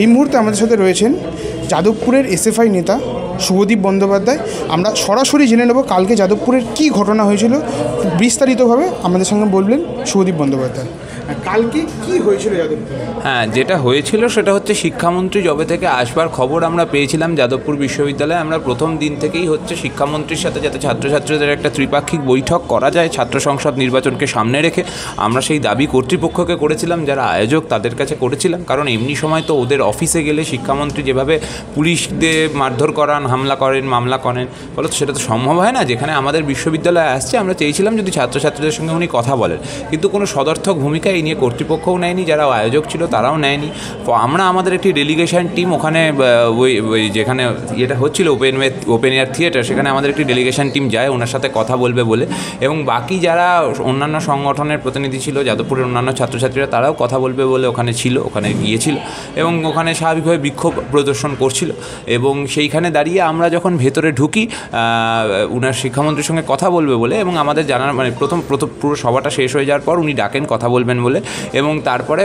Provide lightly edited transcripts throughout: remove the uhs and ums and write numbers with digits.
এই মুহূর্তে আমাদের সাথে রয়েছেন যাদবপুরের এসএফআই নেতা শুভদীপ বন্দ্যোপাধ্যায়। আমরা সরাসরি জেনে নেব কালকে যাদবপুরের কী ঘটনা হয়েছিল, বিস্তারিতভাবে আমাদের সঙ্গে বলবেন শুভদীপ বন্দ্যোপাধ্যায়। কালকে কি হয়েছিল যাদবপুরে? হ্যাঁ, যেটা হয়েছিল সেটা হচ্ছে শিক্ষামন্ত্রী যবে থেকে আসবার খবর আমরা পেয়েছিলাম যাদবপুর বিশ্ববিদ্যালয়ে, আমরা প্রথম দিন থেকেই হচ্ছে শিক্ষামন্ত্রীর সাথে যাতে ছাত্রছাত্রীদের একটা ত্রিপাক্ষিক বৈঠক করা যায় ছাত্র সংসদ নির্বাচনকে সামনে রেখে, আমরা সেই দাবি কর্তৃপক্ষকে করেছিলাম, যারা আয়োজক তাদের কাছে করেছিলাম। কারণ এমনি সময় তো ওদের অফিসে গেলে শিক্ষামন্ত্রী যেভাবে পুলিশদের মারধর করান, হামলা করেন, মামলা করেন, ফলে সেটা তো সম্ভব হয় না। যেখানে আমাদের বিশ্ববিদ্যালয়ে আসছে, আমরা চেয়েছিলাম যদি ছাত্রছাত্রীদের সঙ্গে উনি কথা বলেন, কিন্তু কোনো সদর্থক ভূমিকা এই নিয়ে কর্তৃপক্ষও নেয়নি, যারা আয়োজক ছিল তারাও নেয়নি। তো আমরা আমাদের একটি ডেলিগেশন টিম ওখানে ওই যেখানে এটা হচ্ছিল ওপেন এয়ার থিয়েটার, সেখানে আমাদের একটি ডেলিগেশন টিম যায় ওনার সাথে কথা বলবে বলে, এবং বাকি যারা অন্যান্য সংগঠনের প্রতিনিধি ছিল, যাদবপুরের অন্যান্য ছাত্রছাত্রীরা তারাও কথা বলবে বলে ওখানে ছিল, ওখানে গিয়েছিল এবং ওখানে স্বাভাবিকভাবে বিক্ষোভ প্রদর্শন করছিল। এবং সেইখানে দাঁড়িয়ে আমরা যখন ভেতরে ঢুকি উনার শিক্ষামন্ত্রীর সঙ্গে কথা বলবে বলে, এবং আমাদের জানার প্রথম পুরো সভাটা শেষ হয়ে যাওয়ার পর উনি ডাকেন কথা বলবেন বলে, এবং তারপরে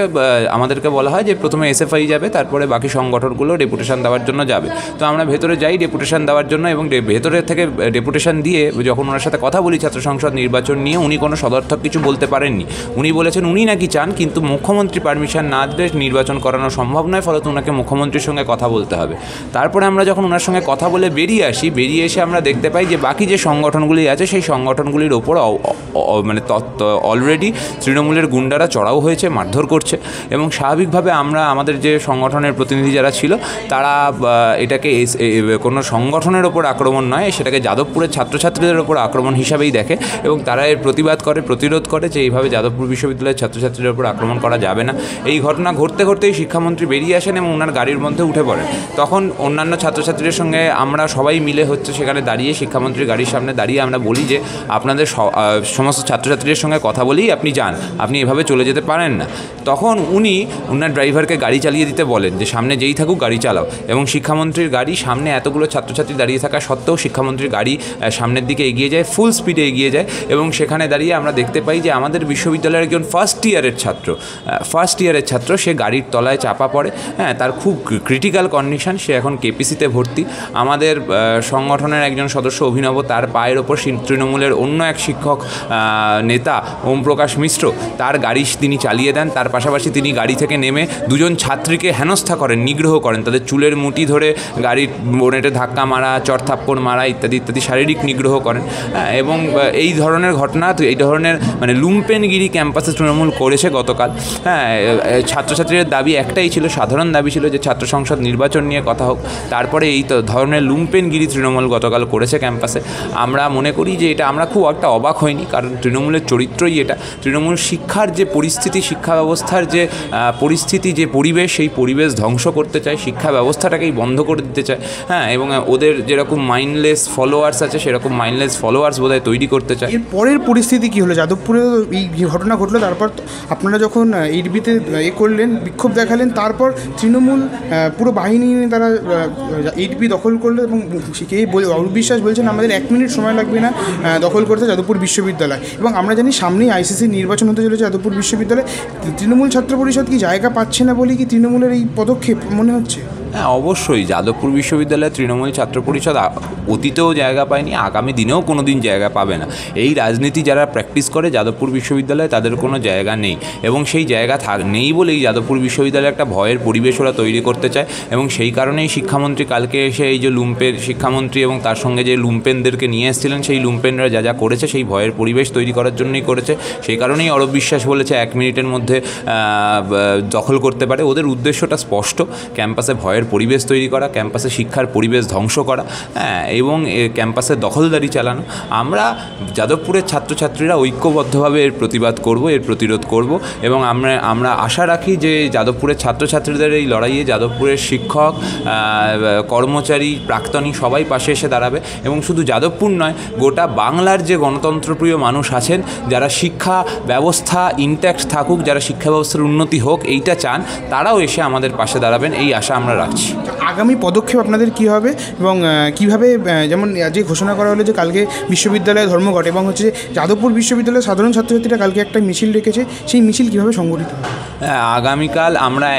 আমাদেরকে বলা হয় যে প্রথমে এসএফআই যাবে, তারপরে বাকি সংগঠনগুলো ডেপুটেশন দেওয়ার জন্য যাবে। তো আমরা ভেতরে যাই ডেপুটেশন দেওয়ার জন্য, এবং ভেতরে থেকে ডেপুটেশন দিয়ে যখন ওনার সাথে কথা বলি ছাত্র সংসদ নির্বাচন নিয়ে, উনি কোনো সদর্থক কিছু বলতে পারেননি। উনি বলেছেন উনি নাকি চান, কিন্তু মুখ্যমন্ত্রী পারমিশন না দিলে নির্বাচন করানো সম্ভব নয়, ফলত ওনাকে মুখ্যমন্ত্রীর সঙ্গে কথা বলতে হবে। তারপরে আমরা যখন ওনার সঙ্গে কথা বলে বেরিয়ে আসি, বেরিয়ে এসে আমরা দেখতে পাই যে বাকি যে সংগঠনগুলি আছে সেই সংগঠনগুলির ওপর অলরেডি তৃণমূলের গুন্ডারা চড়াও হয়েছে, মারধর করছে। এবং স্বাভাবিকভাবে আমরা আমাদের যে সংগঠনের প্রতিনিধি যারা ছিল তারা এটাকে কোনো সংগঠনের ওপর আক্রমণ নয়, সেটাকে যাদবপুরের ছাত্রছাত্রীদের ওপর আক্রমণ হিসাবেই দেখে, এবং তারা এর প্রতিবাদ করে, প্রতিরোধ করে যে এইভাবে যাদবপুর বিশ্ববিদ্যালয়ের ছাত্রছাত্রীদের ওপর আক্রমণ করা যাবে না। এই ঘটনা ঘটতে ঘটতেই শিক্ষামন্ত্রী বেরিয়ে আসেন এবং ওনার গাড়ির মধ্যে উঠে পড়েন। তখন অন্যান্য ছাত্রছাত্রীদের সঙ্গে আমরা সবাই মিলে হচ্ছে সেখানে দাঁড়িয়ে, শিক্ষামন্ত্রীর গাড়ির সামনে দাঁড়িয়ে আমরা বলি যে আপনাদের সমস্ত ছাত্রছাত্রীদের সঙ্গে কথা বলেই আপনি যান, আপনি এভাবে চলে যেতে পারেন না। তখন উনি ওনার ড্রাইভারকে গাড়ি চালিয়ে দিতে বলেন যে সামনে যেই থাকুক গাড়ি চালাও, এবং শিক্ষামন্ত্রীর গাড়ি সামনে এতগুলো ছাত্রছাত্রী দাঁড়িয়ে থাকা সত্ত্বেও শিক্ষামন্ত্রীর গাড়ি সামনের দিকে এগিয়ে যায়, ফুল স্পিডে এগিয়ে যায়। এবং সেখানে দাঁড়িয়ে আমরা দেখতে পাই যে আমাদের বিশ্ববিদ্যালয়ের একজন ফার্স্ট ইয়ারের ছাত্র সে গাড়ির তলায় চাপা পড়ে। হ্যাঁ, তার খুব ক্রিটিক্যাল কন্ডিশন, সে এখন কেপিসিতে ভর্তি। আমাদের সংগঠনের একজন সদস্য অভিনব, তার পায়ের ওপর তৃণমূলের অন্য এক শিক্ষক নেতা ওম প্রকাশ মিশ্র, তার গাড়ি তিনি চালিয়ে দেন। তার পাশাপাশি তিনি গাড়ি থেকে নেমে দুজন ছাত্রীকে হেনস্থা করেন, নিগ্রহ করেন, তাদের চুলের মুঠি ধরে গাড়ির বোনেটে ধাক্কা মারা, চড়থাপ্পড় মারা ইত্যাদি ইত্যাদি শারীরিক নিগ্রহ করেন। এবং এই ধরনের ঘটনা, এই ধরনের লুম্পেনগিরি ক্যাম্পাসে তৃণমূল করেছে গতকাল। হ্যাঁ, ছাত্রছাত্রীদের দাবি একটাই ছিল, সাধারণ দাবি ছিল যে ছাত্র সংসদ নির্বাচন নিয়ে কথা হোক। তারপরে এই ধরনের লুম্পেনগিরি তৃণমূল গতকাল করেছে ক্যাম্পাসে। আমরা মনে করি যে এটা আমরা খুব একটা অবাক হইনি, কারণ তৃণমূলের চরিত্রই এটা। তৃণমূল শিক্ষার যে পরিস্থিতি, শিক্ষা ব্যবস্থার যে পরিস্থিতি, যে পরিবেশ, সেই পরিবেশ ধ্বংস করতে চায়, শিক্ষা ব্যবস্থাটাকেই বন্ধ করে দিতে চায়। হ্যাঁ, এবং ওদের যেরকম মাইন্ডলেস ফলোয়ার্স আছে সেরকম মাইন্ডলেস ফলোয়ার্স বোধহয় তৈরি করতে চায়। এর পরের পরিস্থিতি কী হলো? যাদবপুরে এই ঘটনা ঘটলো, তারপর আপনারা যখন এইচবিতে করলেন, বিক্ষোভ দেখালেন, তারপর তৃণমূল পুরো বাহিনী নিয়ে তারা এইচবি দখল করলো, এবং অরূপ বিশ্বাস বলছেন আমাদের 1 মিনিট সময় লাগবে না দখল করতে যাদবপুর বিশ্ববিদ্যালয়। এবং আমরা জানি সামনেই আইসিসি নির্বাচন হতে চলেছে যাদবপুর বিশ্ববিদ্যালয়। তৃণমূল ছাত্র পরিষদ কি জায়গা পাচ্ছে না বলে কি তৃণমূলের এই পদক্ষেপ মনে হচ্ছে? হ্যাঁ, অবশ্যই যাদবপুর বিশ্ববিদ্যালয়ে তৃণমূল ছাত্র পরিষদ অতীতেও জায়গা পায়নি, আগামী দিনেও কোনো দিন জায়গা পাবে না। এই রাজনীতি যারা প্র্যাকটিস করে যাদবপুর বিশ্ববিদ্যালয়ে তাদের কোনো জায়গা নেই, এবং সেই জায়গা নেই বলেই যাদবপুর বিশ্ববিদ্যালয়ে একটা ভয়ের পরিবেশ ওরা তৈরি করতে চায়। এবং সেই কারণেই শিক্ষামন্ত্রী কালকে এসে এই যে শিক্ষামন্ত্রী এবং তার সঙ্গে যে লুম্পেনদেরকে নিয়ে এসেছিলেন, সেই লুম্পেনরা যা যা করেছে সেই ভয়ের পরিবেশ তৈরি করার জন্যই করেছে। সেই কারণেই অরূপ বিশ্বাস বলেছে 1 মিনিটের মধ্যে দখল করতে পারে। ওদের উদ্দেশ্যটা স্পষ্ট, ক্যাম্পাসে ভয়ের পরিবেশ তৈরি করা, ক্যাম্পাসে শিক্ষার পরিবেশ ধ্বংস করা, হ্যাঁ, এবং ক্যাম্পাসে দখলদারি চালানো। আমরা যাদবপুরের ছাত্রছাত্রীরা ঐক্যবদ্ধভাবে এর প্রতিবাদ করব, এর প্রতিরোধ করব, এবং আমরা আশা রাখি যে যাদবপুরের ছাত্রছাত্রীদের এই লড়াইয়ে যাদবপুরের শিক্ষক, কর্মচারী, প্রাক্তনী সবাই পাশে এসে দাঁড়াবে। এবং শুধু যাদবপুর নয়, গোটা বাংলার যে গণতন্ত্রপ্রিয় মানুষ আছেন, যারা শিক্ষা ব্যবস্থা ইনট্যাক্ট থাকুক, যারা শিক্ষা ব্যবস্থার উন্নতি হোক এইটা চান, তারাও এসে আমাদের পাশে দাঁড়াবেন, এই আশা আমরা রাখি। রাখছি। আগামী পদক্ষেপ আপনাদের কী হবে এবং কীভাবে, যেমন যে ঘোষণা করা হলো যে কালকে বিশ্ববিদ্যালয়ে ধর্মঘট এবং হচ্ছে যাদবপুর বিশ্ববিদ্যালয়ের সাধারণ ছাত্রছাত্রীরা কালকে একটা মিছিল রেখেছে, সেই মিছিল কীভাবে সংগঠিত হবে? আগামীকাল আমরা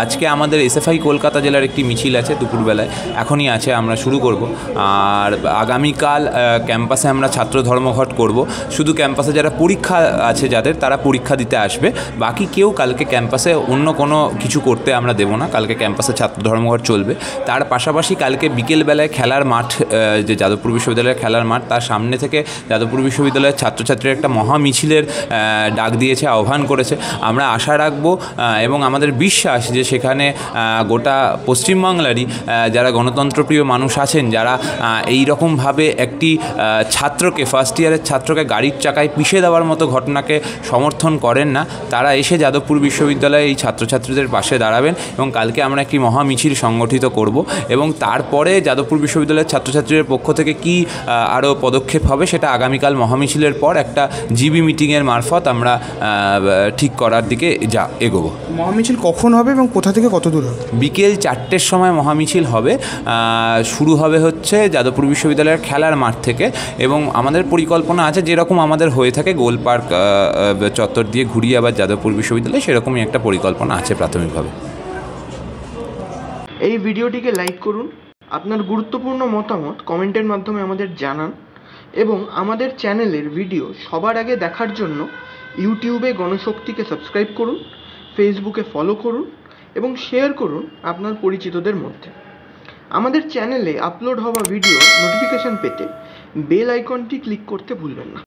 আজকে আমাদের এসএফআই কলকাতা জেলার একটি মিছিল আছে দুপুরবেলায়, এখনই আছে, আমরা শুরু করব। আর আগামীকাল ক্যাম্পাসে আমরা ছাত্র ধর্মঘট করব। শুধু ক্যাম্পাসে যারা পরীক্ষা আছে যাদের, তারা পরীক্ষা দিতে আসবে, বাকি কেউ কালকে ক্যাম্পাসে অন্য কোনো কিছু করতে আমরা দেবো না। কালকে ক্যাম্পাসে ছাত্র ধর্মঘট চলবে। তার পাশাপাশি কালকে বিকেলবেলায় খেলার মাঠ, যে যাদবপুর বিশ্ববিদ্যালয়ের খেলার মাঠ, তার সামনে থেকে যাদবপুর বিশ্ববিদ্যালয়ের ছাত্রছাত্রীরা একটা মহা মিছিলের ডাক দিয়েছে, আহ্বান করেছে। আমরা আশা রাখবো এবং আমাদের বিশ্বাস যে সেখানে গোটা পশ্চিমবাংলারই যারা গণতন্ত্রপ্রিয় মানুষ আছেন, যারা এই রকমভাবে একটি ছাত্রকে, ফার্স্ট ইয়ারের ছাত্রকে গাড়ির চাকায় পিষে দেওয়ার মতো ঘটনাকে সমর্থন করেন না, তারা এসে যাদবপুর বিশ্ববিদ্যালয়ে এই ছাত্রছাত্রীদের পাশে দাঁড়াবেন এবং কালকে আমরা একটি মহা মিছিল সংগঠিত করব। এবং তারপরে যাদবপুর বিশ্ববিদ্যালয়ের ছাত্রছাত্রীদের পক্ষ থেকে কি আরও পদক্ষেপ হবে সেটা আগামীকাল মহামিছিলের পর একটা জিবি মিটিংয়ের মারফত আমরা ঠিক করার দিকে এগোবো। মহামিছিল কখন হবে এবং কোথা থেকে কত দূর হবে? বিকেল 4টের সময় মহামিছিল হবে। শুরু হবে হচ্ছে যাদবপুর বিশ্ববিদ্যালয়ের খেলার মাঠ থেকে এবং আমাদের পরিকল্পনা আছে, যেরকম আমাদের হয়ে থাকে গোল পার্ক চত্বর দিয়ে ঘুরিয়ে আবার যাদবপুর বিশ্ববিদ্যালয়, সেরকমই একটা পরিকল্পনা আছে প্রাথমিকভাবে। এই ভিডিওটিকে লাইক করুন, আপনার গুরুত্বপূর্ণ মতামত কমেন্টের মাধ্যমে আমাদের জানান এবং আমাদের চ্যানেলের ভিডিও সবার আগে দেখার জন্য ইউটিউবে গণশক্তিকে সাবস্ক্রাইব করুন, ফেসবুকে ফলো করুন এবং শেয়ার করুন আপনার পরিচিতদের মধ্যে। আমাদের চ্যানেলে আপলোড হওয়া ভিডিও নোটিফিকেশন পেতে বেল আইকনটি ক্লিক করতে ভুলবেন না।